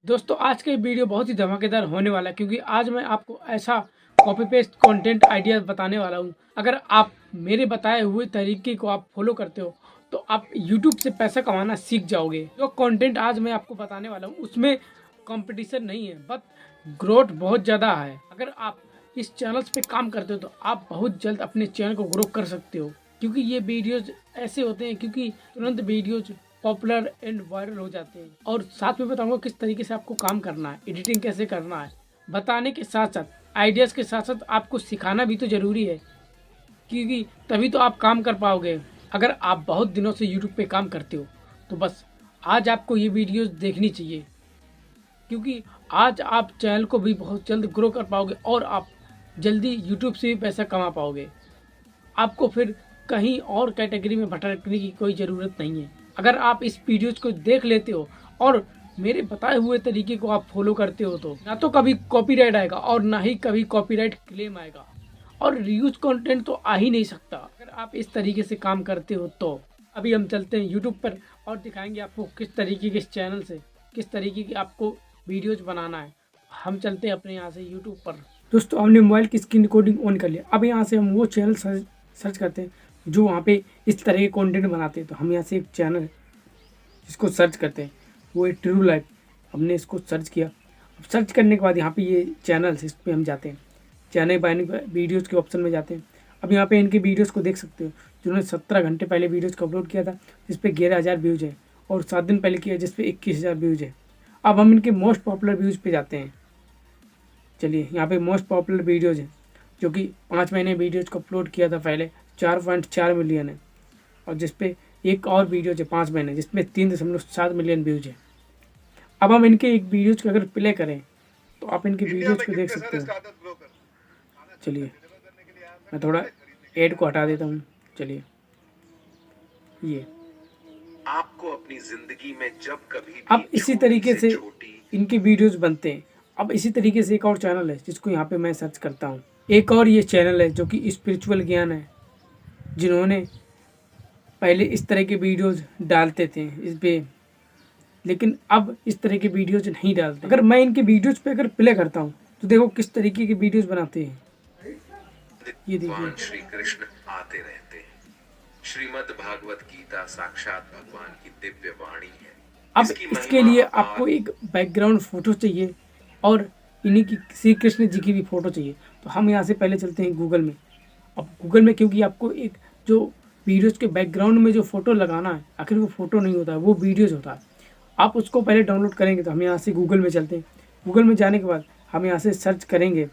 दोस्तों आज का ये वीडियो बहुत ही धमाकेदार होने वाला है क्योंकि आज मैं आपको ऐसा कॉपी पेस्ट कंटेंट आइडिया बताने वाला हूँ। अगर आप मेरे बताए हुए तरीके को आप फॉलो करते हो तो आप YouTube से पैसा कमाना सीख जाओगे। जो कंटेंट आज मैं आपको बताने वाला हूँ उसमें कंपटीशन नहीं है, बट ग्रोथ बहुत ज़्यादा है। अगर आप इस चैनल पे काम करते हो तो आप बहुत जल्द अपने चैनल को ग्रो कर सकते हो, क्योंकि ये वीडियोज ऐसे होते हैं क्योंकि तुरंत वीडियोज पॉपुलर एंड वायरल हो जाते हैं। और साथ में बताऊंगा किस तरीके से आपको काम करना है, एडिटिंग कैसे करना है, बताने के साथ साथ आइडियाज़ के साथ साथ आपको सिखाना भी तो ज़रूरी है, क्योंकि तभी तो आप काम कर पाओगे। अगर आप बहुत दिनों से यूट्यूब पे काम करते हो तो बस आज आपको ये वीडियोस देखनी चाहिए, क्योंकि आज आप चैनल को भी बहुत जल्द ग्रो कर पाओगे और आप जल्दी यूट्यूब से भी पैसा कमा पाओगे। आपको फिर कहीं और कैटेगरी में भटकने की कोई ज़रूरत नहीं है। अगर आप इस वीडियोज को देख लेते हो और मेरे बताए हुए तरीके को आप फॉलो करते हो तो ना तो कभी कॉपीराइट आएगा और ना ही कभी कॉपीराइट क्लेम आएगा, और रीयूज कंटेंट तो आ ही नहीं सकता अगर आप इस तरीके से काम करते हो तो। अभी हम चलते हैं यूट्यूब पर और दिखाएंगे आपको किस तरीके के इस चैनल से किस तरीके की आपको वीडियोज बनाना है। हम चलते हैं अपने यहाँ से यूट्यूब पर। दोस्तों हमने मोबाइल की स्क्रीन रिकॉर्डिंग ऑन कर लिया। अब यहाँ से हम वो चैनल सर्च करते हैं जो वहाँ पे इस तरह के कंटेंट बनाते हैं। तो हम यहाँ से एक चैनल जिसको सर्च करते हैं वो है ट्रू लाइफ। हमने इसको सर्च किया। अब सर्च करने के बाद यहाँ पे ये चैनल्स, इस पर हम जाते हैं, चैनल बाय वीडियोज़ के ऑप्शन में जाते हैं। अब यहाँ पे इनके वीडियोज़ को देख सकते हो जिन्होंने 17 घंटे पहले वीडियोज़ को अपलोड किया था जिस पे 11,000 व्यूज़ है, और 7 दिन पहले किया जिस पे 21,000 व्यूज़ है। अब हम इनके मोस्ट पॉपुलर व्यूज़ पे जाते हैं। चलिए यहाँ पे मोस्ट पॉपुलर वीडियोज़ है जो कि 5 महीने वीडियोज़ को अपलोड किया था पहले, 4.4 मिलियन है। और जिस पे एक और वीडियो है 5 महीने जिसमें 3.7 मिलियन व्यूज है। अब हम इनके एक वीडियोज को अगर प्ले करें तो आप इनके वीडियोज को देख सकते हो। चलिए मैं थोड़ा एड को हटा देता हूँ। चलिए ये आपको अपनी जिंदगी में जब कभी भी अब इसी तरीके से इनके वीडियोज बनते हैं। अब इसी तरीके से एक और चैनल है जिसको यहाँ पे मैं सर्च करता हूँ। एक और ये चैनल है जो कि स्पिरिचुअल ज्ञान है, जिन्होंने पहले इस तरह के वीडियोज डालते थे इस पे, लेकिन अब इस तरह के वीडियोज नहीं डालते। अगर मैं इनके वीडियोज पे अगर प्ले करता हूँ तो देखो किस तरीके के वीडियोज बनाते हैं। ये देखिए श्री कृष्ण आते रहते हैं। श्रीमद् भागवत गीता साक्षात भगवान की दिव्य वाणी है। अब इसके लिए आपको एक बैकग्राउंड फोटो चाहिए और इन्हीं की श्री कृष्ण जी की भी फोटो चाहिए। तो हम यहाँ से पहले चलते हैं गूगल में। अब गूगल में क्योंकि आपको एक जो वीडियोज़ के बैकग्राउंड में जो फोटो लगाना है, आखिर वो फोटो नहीं होता है, वो वीडियोज़ होता है। आप उसको पहले डाउनलोड करेंगे। तो हम यहाँ से गूगल में चलते हैं। गूगल में जाने के बाद हम यहाँ से सर्च करेंगे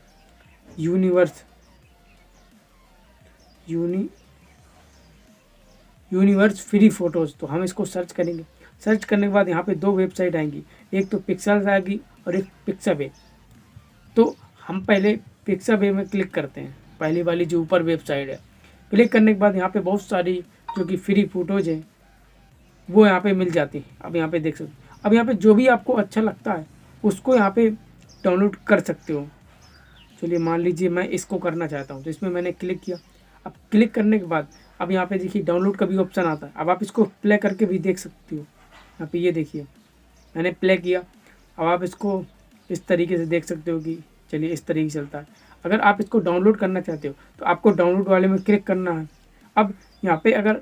यूनिवर्स फ्री फ़ोटोज़। तो हम इसको सर्च करेंगे। सर्च करने के बाद यहाँ पे 2 वेबसाइट आएंगी, एक तो पिक्सेल्स आएगी और एक पिक्साबे। तो हम पहले पिक्साबे में क्लिक करते हैं, पहली वाली जो ऊपर वेबसाइट है। क्लिक करने के बाद यहाँ पे बहुत सारी जो कि फ्री फ़ोटोज़ हैं वो यहाँ पे मिल जाती है। अब यहाँ पे देख सकते हो। अब यहाँ पे जो भी आपको अच्छा लगता है उसको यहाँ पे डाउनलोड कर सकते हो। चलिए मान लीजिए मैं इसको करना चाहता हूँ तो इसमें मैंने क्लिक किया। अब क्लिक करने के बाद अब यहाँ पे देखिए डाउनलोड का भी ऑप्शन आता है। अब आप इसको प्ले करके भी देख सकते हो। यहाँ पे ये देखिए मैंने प्ले किया। अब आप इसको इस तरीके से देख सकते हो कि चलिए इस तरीके से चलता है। अगर आप इसको डाउनलोड करना चाहते हो तो आपको डाउनलोड वाले में क्लिक करना है। अब यहाँ पे अगर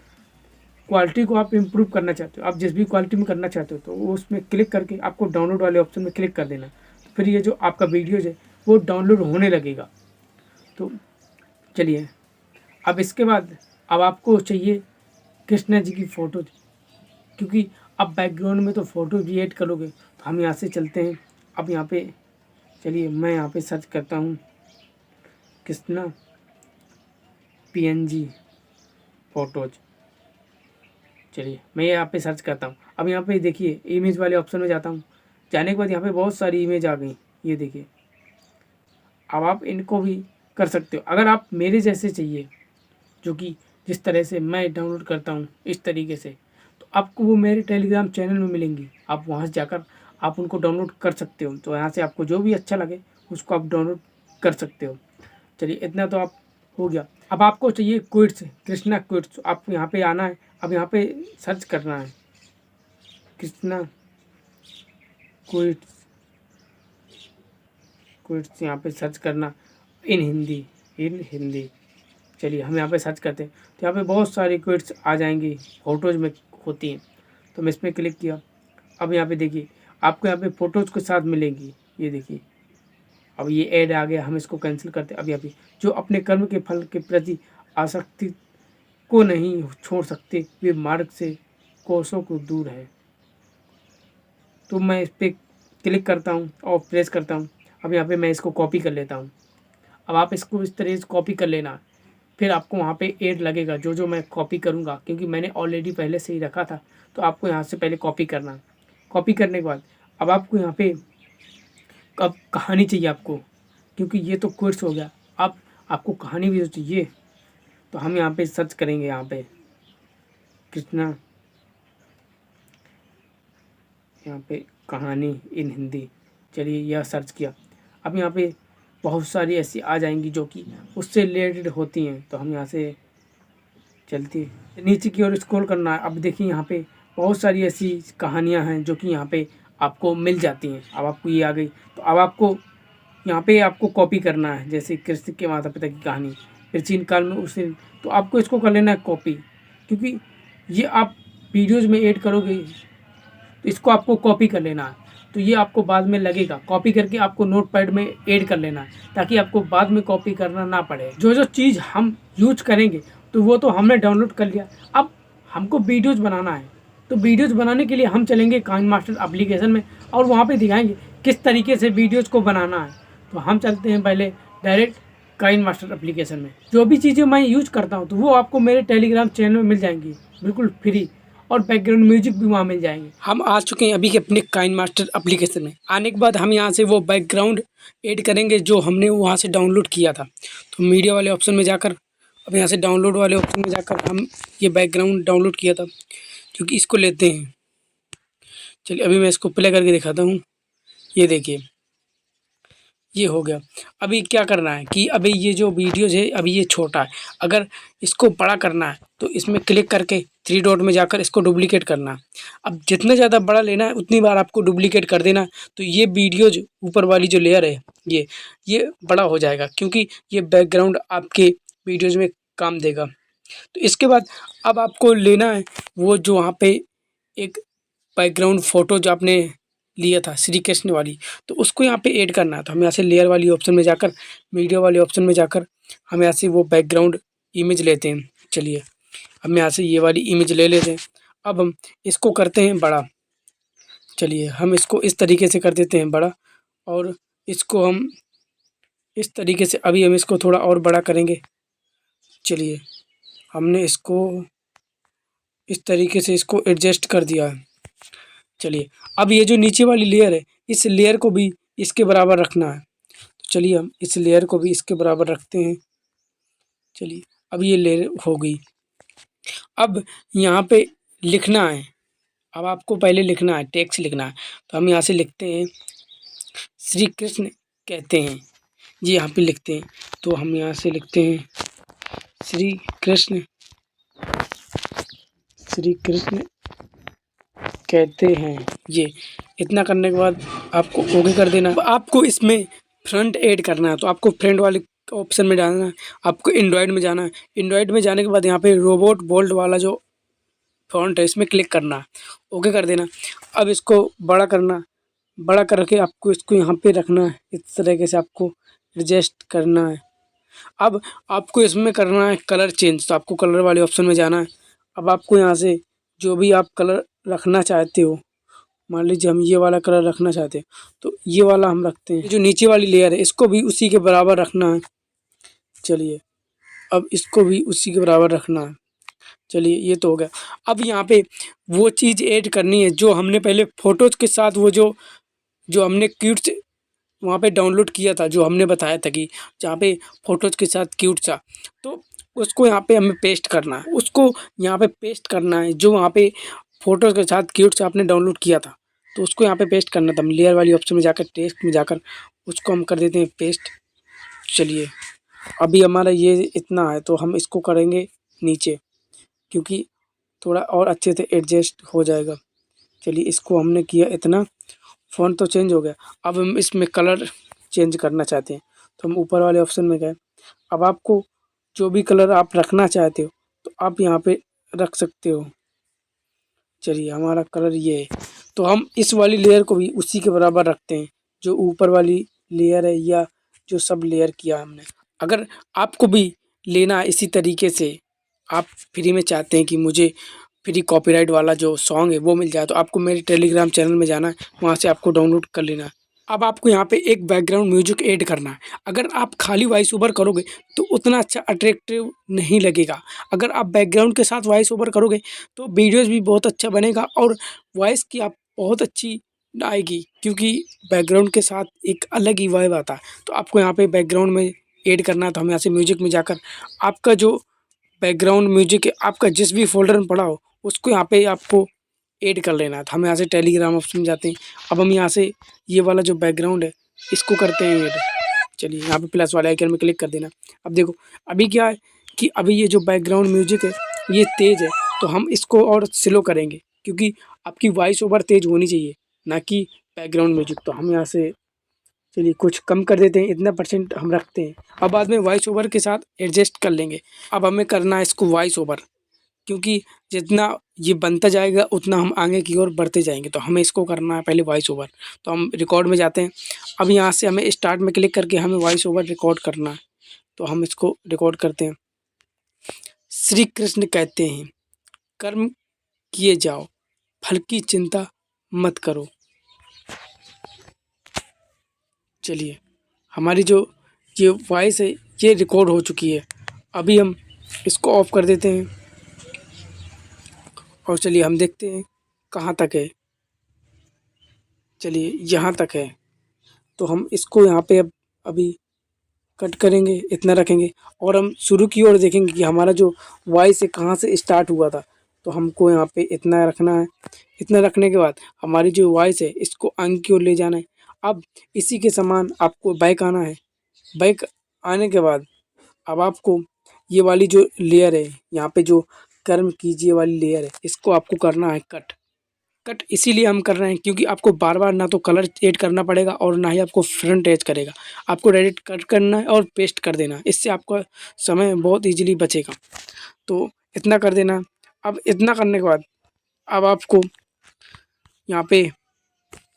क्वालिटी को आप इम्प्रूव करना चाहते हो, आप जिस भी क्वालिटी में करना चाहते हो, तो वो उसमें क्लिक करके आपको डाउनलोड वाले ऑप्शन में क्लिक कर देना। तो फिर ये जो आपका वीडियोज़ है वो डाउनलोड होने लगेगा। तो चलिए अब इसके बाद अब आपको चाहिए कृष्णा जी की फ़ोटो, क्योंकि अब बैकग्राउंड में तो फ़ोटो भी ऐड करोगे। तो हम यहाँ से चलते हैं। अब यहाँ पे चलिए मैं यहाँ पे सर्च करता हूँ कृष्णा PNG फ़ोटोज़। चलिए मैं यहाँ पे सर्च करता हूँ। अब यहाँ पे देखिए इमेज वाले ऑप्शन में जाता हूँ। जाने के बाद यहाँ पे बहुत सारी इमेज आ गई, ये देखिए। अब आप इनको भी कर सकते हो। अगर आप मेरे जैसे चाहिए, जो कि जिस तरह से मैं डाउनलोड करता हूँ इस तरीके से, तो आपको वो मेरे टेलीग्राम चैनल में मिलेंगी। आप वहाँ से जाकर आप उनको डाउनलोड कर सकते हो। तो यहाँ से आपको जो भी अच्छा लगे उसको आप डाउनलोड कर सकते हो। चलिए इतना तो आप हो गया। अब आपको चाहिए क्विट्स, कृष्णा क्विट्स। आपको यहाँ पे आना है। अब यहाँ पे सर्च करना है कृष्णा क्विट्स। क्विट्स यहाँ पे सर्च करना इन हिंदी। चलिए हम यहाँ पे सर्च करते हैं तो यहाँ पे बहुत सारी क्विट्स आ जाएंगी, फ़ोटोज़ में होती हैं। तो मैं इस पर क्लिक किया। अब यहाँ पे देखिए आपको यहाँ पे फ़ोटोज़ के साथ मिलेंगी, ये देखिए। अब ये ऐड आ गया, हम इसको कैंसिल करते हैं। अब यहाँ पे जो अपने कर्म के फल के प्रति आसक्ति को नहीं छोड़ सकते वे मार्ग से कोसों को दूर है। तो मैं इस पर क्लिक करता हूँ और प्रेस करता हूँ। अब यहाँ पे मैं इसको कॉपी कर लेता हूँ। अब आप इसको इस तरह से कॉपी कर लेना, फिर आपको वहाँ पे ऐड लगेगा जो मैं कॉपी करूँगा, क्योंकि मैंने ऑलरेडी पहले से ही रखा था। तो आपको यहाँ से पहले कॉपी करना। कॉपी करने के बाद अब आपको यहाँ पे अब कहानी चाहिए आपको, क्योंकि ये तो कोर्स हो गया। अब आपको कहानी भी तो चाहिए, तो हम यहाँ पे सर्च करेंगे, यहाँ पे कृष्णा, यहाँ पे कहानी इन हिंदी। चलिए यह सर्च किया। अब यहाँ पे बहुत सारी ऐसी आ जाएंगी जो कि उससे रिलेटेड होती हैं। तो हम यहाँ से चलती है नीचे की ओर स्क्रॉल करना है। अब देखिए यहाँ पे बहुत सारी ऐसी कहानियाँ हैं जो कि यहाँ पे आपको मिल जाती हैं। अब आपको ये आ गई, तो अब आपको यहाँ पे आपको कॉपी करना है। जैसे कृष्ण के माता पिता की कहानी, प्राचीन काल में उसे, तो आपको इसको कर लेना है कॉपी, क्योंकि ये आप वीडियोज़ में ऐड करोगे तो इसको आपको कॉपी कर लेना है। तो ये आपको बाद में लगेगा, कॉपी करके आपको नोटपैड में ऐड कर लेना है, ताकि आपको बाद में कॉपी करना ना पड़े। जो चीज़ हम यूज करेंगे तो वो तो हमने डाउनलोड कर लिया। अब हमको वीडियोज़ बनाना है, तो वीडियोज़ बनाने के लिए हम चलेंगे काइन मास्टर एप्लीकेशन में और वहाँ पे दिखाएंगे किस तरीके से वीडियोज़ को बनाना है। तो हम चलते हैं पहले डायरेक्ट काइन मास्टर एप्लीकेशन में। जो भी चीज़ें मैं यूज करता हूँ तो वो आपको मेरे टेलीग्राम चैनल में मिल जाएंगी बिल्कुल फ्री, और बैकग्राउंड म्यूजिक भी वहाँ मिल जाएंगे। हम आ चुके हैं अभी के अपने काइन मास्टर एप्लीकेशन में। आने के बाद हम यहाँ से वो बैकग्राउंड ऐड करेंगे जो हमने वहाँ से डाउनलोड किया था। तो मीडिया वाले ऑप्शन में जाकर, अब यहाँ से डाउनलोड वाले ऑप्शन में जाकर हम ये बैकग्राउंड डाउनलोड किया था, क्योंकि इसको लेते हैं। चलिए अभी मैं इसको प्ले करके दिखाता हूँ। ये देखिए ये हो गया। अभी क्या करना है कि अभी ये जो वीडियोज है अभी ये छोटा है, अगर इसको बड़ा करना है तो इसमें क्लिक करके थ्री डॉट में जाकर इसको डुप्लीकेट करना है। अब जितना ज़्यादा बड़ा लेना है उतनी बार आपको डुप्लीकेट कर देना है। तो ये वीडियोज ऊपर वाली जो लेयर है ये बड़ा हो जाएगा, क्योंकि ये बैकग्राउंड आपके वीडियोज़ में काम देगा। तो इसके बाद अब आपको लेना है वो जो वहाँ पे एक बैकग्राउंड फ़ोटो जो आपने लिया था श्री कृष्ण वाली, तो उसको यहाँ पे ऐड करना है। तो हम यहाँ से लेयर वाली ऑप्शन में जाकर, मीडिया वाले ऑप्शन में जाकर हम यहाँ से वो बैकग्राउंड इमेज लेते हैं। चलिए हम यहाँ से ये वाली इमेज ले लेते हैं। अब हम इसको करते हैं बड़ा। चलिए हम इसको इस तरीके से कर देते हैं बड़ा, और इसको हम इस तरीके से अभी हम इसको थोड़ा और बड़ा करेंगे। चलिए हमने इसको इस तरीके से इसको एडजस्ट कर दिया है। चलिए अब ये जो नीचे वाली लेयर है इस लेयर को भी इसके बराबर रखना है। तो चलिए हम इस लेयर को भी इसके बराबर रखते हैं। चलिए अब ये लेयर हो गई। अब यहाँ पे लिखना है, अब आपको पहले लिखना है, टेक्स्ट लिखना है। तो हम यहाँ से लिखते हैं श्री कृष्ण कहते हैं, जी यहाँ पे लिखते हैं। तो हम यहाँ से लिखते हैं श्री कृष्ण कहते हैं। ये इतना करने के बाद आपको ओके कर देना। आपको इसमें फ्रंट ऐड करना है, तो आपको फ्रंट वाले ऑप्शन में डालना है। आपको एंड्रॉयड में जाना है। एंड्रॉयड में जाने के बाद यहाँ पे रोबोट बोल्ड वाला जो फॉन्ट है इसमें क्लिक करना है, ओके कर देना। अब इसको बड़ा करना, बड़ा करके आपको इसको यहाँ पे रखना है। इस तरीके से आपको एडजस्ट करना है। अब आपको इसमें करना है कलर चेंज, तो आपको कलर वाले ऑप्शन में जाना है। अब आपको यहाँ से जो भी आप कलर रखना चाहते हो, मान लीजिए हम ये वाला कलर रखना चाहते हैं तो ये वाला हम रखते हैं। जो नीचे वाली लेयर है इसको भी उसी के बराबर रखना है। चलिए अब इसको भी उसी के बराबर रखना है। चलिए ये तो हो गया। अब यहाँ पे वो चीज़ ऐड करनी है जो हमने पहले फ़ोटोज़ के साथ, वो जो हमने क्यूट्स वहाँ पे डाउनलोड किया था, जो हमने बताया था कि जहाँ पे फ़ोटोज़ के साथ क्यूट्स था, तो उसको यहाँ पे हमें पेस्ट करना है। उसको यहाँ पे पेस्ट करना है जो वहाँ पे फ़ोटोज़ के साथ क्यूट्स आपने डाउनलोड किया था, तो उसको यहाँ पे पेस्ट करना था। हम लेयर वाली ऑप्शन में जाकर टेक्स्ट में जाकर उसको हम कर देते हैं पेस्ट। चलिए अभी हमारा ये इतना है, तो हम इसको करेंगे नीचे, क्योंकि थोड़ा और अच्छे से एडजस्ट हो जाएगा। चलिए इसको हमने किया इतना, फ़ॉन्ट तो चेंज हो गया। अब हम इसमें कलर चेंज करना चाहते हैं तो हम ऊपर वाले ऑप्शन में गए। अब आपको जो भी कलर आप रखना चाहते हो तो आप यहाँ पे रख सकते हो। चलिए हमारा कलर ये है, तो हम इस वाली लेयर को भी उसी के बराबर रखते हैं जो ऊपर वाली लेयर है या जो सब लेयर किया हमने। अगर आपको भी लेना है इसी तरीके से, आप फ्री में चाहते हैं कि मुझे फ्री कॉपीराइट वाला जो सॉन्ग है वो मिल जाए, तो आपको मेरे टेलीग्राम चैनल में जाना है, वहाँ से आपको डाउनलोड कर लेना है। अब आपको यहाँ पे एक बैकग्राउंड म्यूजिक ऐड करना है। अगर आप खाली वॉइस ओवर करोगे तो उतना अच्छा अट्रैक्टिव नहीं लगेगा। अगर आप बैकग्राउंड के साथ वॉइस ओवर करोगे तो वीडियोज़ भी बहुत अच्छा बनेगा और वॉइस की आप बहुत अच्छी आएगी, क्योंकि बैकग्राउंड के साथ एक अलग ही वाइब आता है। तो आपको यहाँ पे बैकग्राउंड में ऐड करना है, तो हम यहाँ से म्यूजिक में जाकर आपका जो बैकग्राउंड म्यूजिक आपका जिस भी फ़ोल्डर में पड़ा हो उसको यहाँ पे आपको ऐड कर लेना है। तो हम यहाँ से टेलीग्राम ऑप्शन में जाते हैं। अब हम यहाँ से ये वाला जो बैकग्राउंड है इसको करते हैं ऐड। चलिए यहाँ पे प्लस वाले आइकन में क्लिक कर देना। अब देखो अभी क्या है कि अभी ये जो बैकग्राउंड म्यूजिक है ये तेज़ है, तो हम इसको और स्लो करेंगे, क्योंकि आपकी वॉइस ओवर तेज़ होनी चाहिए ना कि बैकग्राउंड म्यूजिक। तो हम यहाँ से चलिए कुछ कम कर देते हैं, इतना परसेंट हम रखते हैं। अब बाद में वॉइस ओवर के साथ एडजस्ट कर लेंगे। अब हमें करना है इसको वॉइस ओवर, क्योंकि जितना ये बनता जाएगा उतना हम आगे की ओर बढ़ते जाएंगे। तो हमें इसको करना है पहले वॉइस ओवर। तो हम रिकॉर्ड में जाते हैं। अब यहाँ से हमें स्टार्ट में क्लिक करके हमें वॉइस ओवर रिकॉर्ड करना है। तो हम इसको रिकॉर्ड करते हैं। श्री कृष्ण कहते हैं कर्म किए जाओ, फल की चिंता मत करो। चलिए हमारी जो ये वॉइस है ये रिकॉर्ड हो चुकी है। अभी हम इसको ऑफ कर देते हैं और चलिए हम देखते हैं कहाँ तक है। चलिए यहाँ तक है, तो हम इसको यहाँ पे अब अभी कट करेंगे, इतना रखेंगे और हम शुरू की ओर देखेंगे कि हमारा जो वॉइस है कहाँ से स्टार्ट हुआ था। तो हमको यहाँ पे इतना रखना है। इतना रखने के बाद हमारी जो वॉइस है इसको आगे की ओर ले जाना है। अब इसी के समान आपको बैक आना है। बैक आने के बाद अब आपको ये वाली जो लेयर है यहाँ पे जो कर्म कीजिए वाली लेयर है इसको आपको करना है कट। कट इसीलिए हम कर रहे हैं क्योंकि आपको बार बार ना तो कलर ऐड करना पड़ेगा और ना ही आपको फ्रंट एज करेगा। आपको डायरेक्ट कट करना है और पेस्ट कर देना है, इससे आपका समय बहुत ईजिली बचेगा। तो इतना कर देना। अब इतना करने के बाद अब आपको यहाँ पे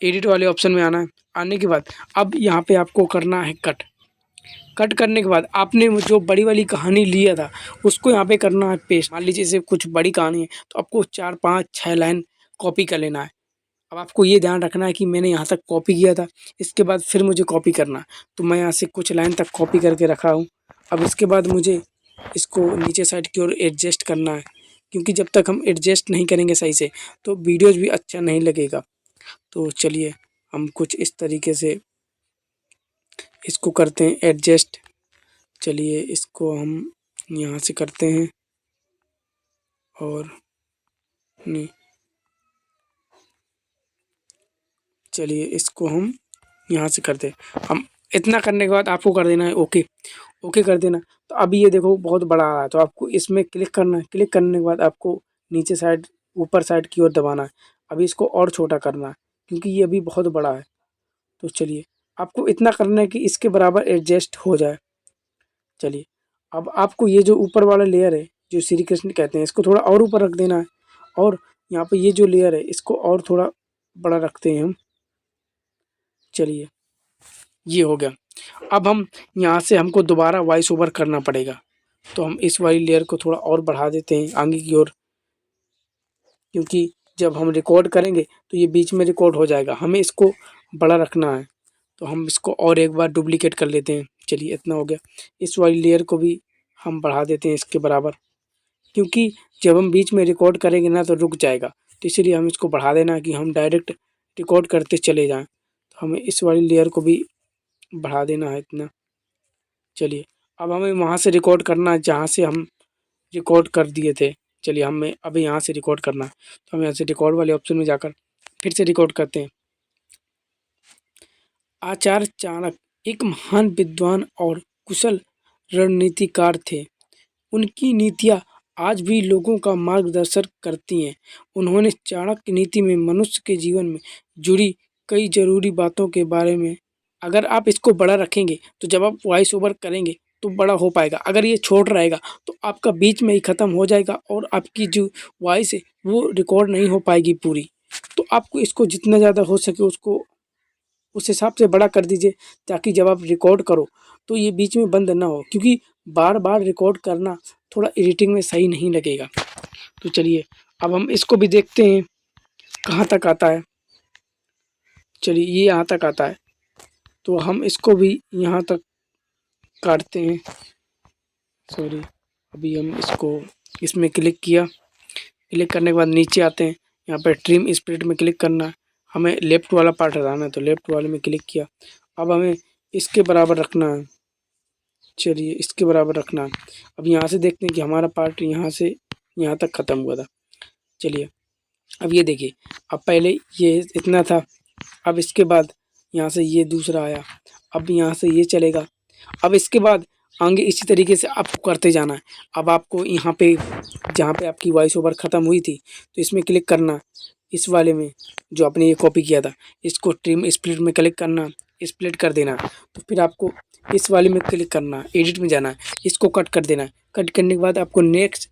एडिट वाले ऑप्शन में आना है। आने के बाद अब यहाँ पे आपको करना है कट। कट करने के बाद आपने वो जो बड़ी वाली कहानी लिया था उसको यहाँ पे करना है पेस्ट। मान लीजिए जैसे कुछ बड़ी कहानी है तो आपको 4, 5, 6 लाइन कॉपी कर लेना है। अब आपको ये ध्यान रखना है कि मैंने यहाँ तक कॉपी किया था, इसके बाद फिर मुझे कॉपी करना है। तो मैं यहाँ से कुछ लाइन तक कॉपी करके रखा हूँ। अब इसके बाद मुझे इसको नीचे साइड की ओर एडजस्ट करना है, क्योंकि जब तक हम एडजस्ट नहीं करेंगे सही से तो वीडियोज़ भी अच्छा नहीं लगेगा। तो चलिए हम कुछ इस तरीके से इसको करते हैं एडजस्ट। चलिए इसको हम यहाँ से करते हैं और नहीं, चलिए इसको हम यहाँ से करते हैं। हम इतना करने के बाद आपको कर देना है ओके। ओके कर देना। तो अभी ये देखो बहुत बड़ा आ रहा है, तो आपको इसमें क्लिक करना है। क्लिक करने के बाद आपको नीचे साइड ऊपर साइड की ओर दबाना है। अभी इसको और छोटा करना है क्योंकि ये अभी बहुत बड़ा है। तो चलिए आपको इतना करना है कि इसके बराबर एडजस्ट हो जाए। चलिए अब आपको ये जो ऊपर वाला लेयर है जो श्री कृष्ण कहते हैं इसको थोड़ा और ऊपर रख देना है, और यहाँ पे ये जो लेयर है इसको और थोड़ा बड़ा रखते हैं हम। चलिए ये हो गया। अब हम यहाँ से हमको दोबारा वॉइस ओवर करना पड़ेगा, तो हम इस वाली लेयर को थोड़ा और बढ़ा देते हैं आगे की ओर, क्योंकि जब हम रिकॉर्ड करेंगे तो ये बीच में रिकॉर्ड हो जाएगा, हमें इसको बड़ा रखना है। तो हम इसको और एक बार डुप्लीकेट कर लेते हैं। चलिए इतना हो गया। इस वाली लेयर को भी हम बढ़ा देते हैं इसके बराबर, क्योंकि जब हम बीच में रिकॉर्ड करेंगे ना तो रुक जाएगा, तो इसीलिए हम इसको बढ़ा देना है कि हम डायरेक्ट रिकॉर्ड करते चले जाएँ। तो हमें इस वाली लेयर को भी बढ़ा देना है इतना। चलिए अब हमें वहाँ से रिकॉर्ड करना है जहाँ से हम रिकॉर्ड कर दिए थे। चलिए हमें अभी यहाँ से रिकॉर्ड करना है, तो हम यहाँ से रिकॉर्ड वाले ऑप्शन में जाकर फिर से रिकॉर्ड करते हैं। आचार्य चाणक्य एक महान विद्वान और कुशल रणनीतिकार थे। उनकी नीतियाँ आज भी लोगों का मार्गदर्शन करती हैं। उन्होंने चाणक्य नीति में मनुष्य के जीवन में जुड़ी कई जरूरी बातों के बारे में अगर आप इसको बड़ा रखेंगे तो जब आप वॉइस ओवर करेंगे तो बड़ा हो पाएगा। अगर ये छोटा रहेगा तो आपका बीच में ही ख़त्म हो जाएगा और आपकी जो वॉइस है वो रिकॉर्ड नहीं हो पाएगी पूरी। तो आपको इसको जितना ज़्यादा हो सके उसको उस हिसाब से बड़ा कर दीजिए, ताकि जब आप रिकॉर्ड करो तो ये बीच में बंद ना हो, क्योंकि बार बार रिकॉर्ड करना थोड़ा एडिटिंग में सही नहीं लगेगा। तो चलिए अब हम इसको भी देखते हैं कहाँ तक आता है। चलिए ये यहाँ तक आता है, तो हम इसको भी यहाँ तक काटते हैं। सॉरी, अभी हम इसको इसमें क्लिक किया, क्लिक करने के बाद नीचे आते हैं, यहाँ पर ट्रिम स्प्लिट में क्लिक करना है। हमें लेफ्ट वाला पार्ट हटाना है तो लेफ्ट वाले में क्लिक किया। अब हमें इसके बराबर रखना है। चलिए इसके बराबर रखना है। अब यहाँ से देखते हैं कि हमारा पार्ट यहाँ से यहाँ तक ख़त्म हुआ था। चलिए अब ये देखिए, अब पहले ये इतना था, अब इसके बाद यहाँ से ये दूसरा आया, अब यहाँ से ये चलेगा। अब इसके बाद आगे इसी तरीके से आपको करते जाना है। अब आपको यहाँ पे जहाँ पे आपकी वॉइस ओवर ख़त्म हुई थी तो इसमें क्लिक करना, इस वाले में जो आपने ये कॉपी किया था, इसको ट्रिम स्प्लिट में क्लिक करना, स्प्लिट कर देना। तो फिर आपको इस वाले में क्लिक करना, एडिट में जाना है, इसको कट कर देना है। कट करने के बाद आपको नेक्स्ट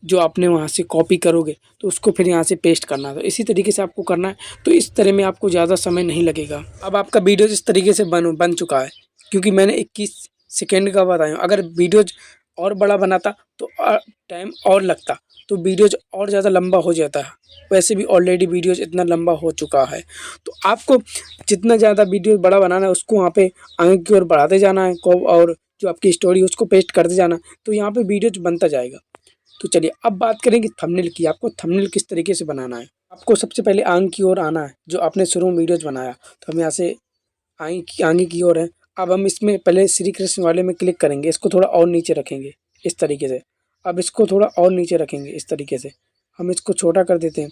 जो आपने वहाँ से कॉपी करोगे तो उसको फिर यहाँ से पेस्ट करना है। तो इसी तरीके से आपको करना है, तो इस तरह में आपको ज़्यादा समय नहीं लगेगा। अब आपका वीडियो इस तरीके से बन चुका है, क्योंकि मैंने 21 सेकेंड का बताया हूँ। अगर वीडियोज और बड़ा बनाता तो टाइम और लगता, तो वीडियोज और ज़्यादा लंबा हो जाता है। वैसे भी ऑलरेडी वीडियोज इतना लंबा हो चुका है, तो आपको जितना ज़्यादा वीडियो बड़ा बनाना है उसको वहाँ पे आगे की ओर बढ़ाते जाना है, और जो आपकी स्टोरी है उसको पेस्ट करते जाना है, तो यहाँ पे वीडियोज बनता जाएगा। तो चलिए अब बात करेंगे थंबनेल की। आपको थंबनेल किस तरीके से बनाना है। आपको सबसे पहले आगे की ओर आना है, जो आपने शुरू में वीडियोज़ बनाया, तो हम यहाँ से आगे की ओर है। अब हम इसमें पहले श्री कृष्ण वाले में क्लिक करेंगे, इसको थोड़ा और नीचे रखेंगे इस तरीके से। अब इसको थोड़ा और नीचे रखेंगे इस तरीके से, हम इसको छोटा कर देते हैं।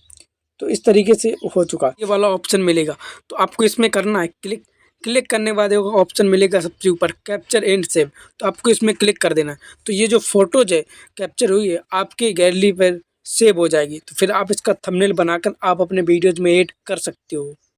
तो इस तरीके से हो चुका, ये वाला ऑप्शन मिलेगा। तो आपको इसमें करना है क्लिक, क्लिक करने के बाद एक ऑप्शन मिलेगा सबसे ऊपर कैप्चर एंड सेव, तो आपको इसमें क्लिक कर देना है। तो ये जो फोटोज है कैप्चर हुई है आपके गैलरी पर सेव हो जाएगी। तो फिर आप इसका थंबनेल बनाकर आप अपने वीडियोज में ऐड कर सकते हो।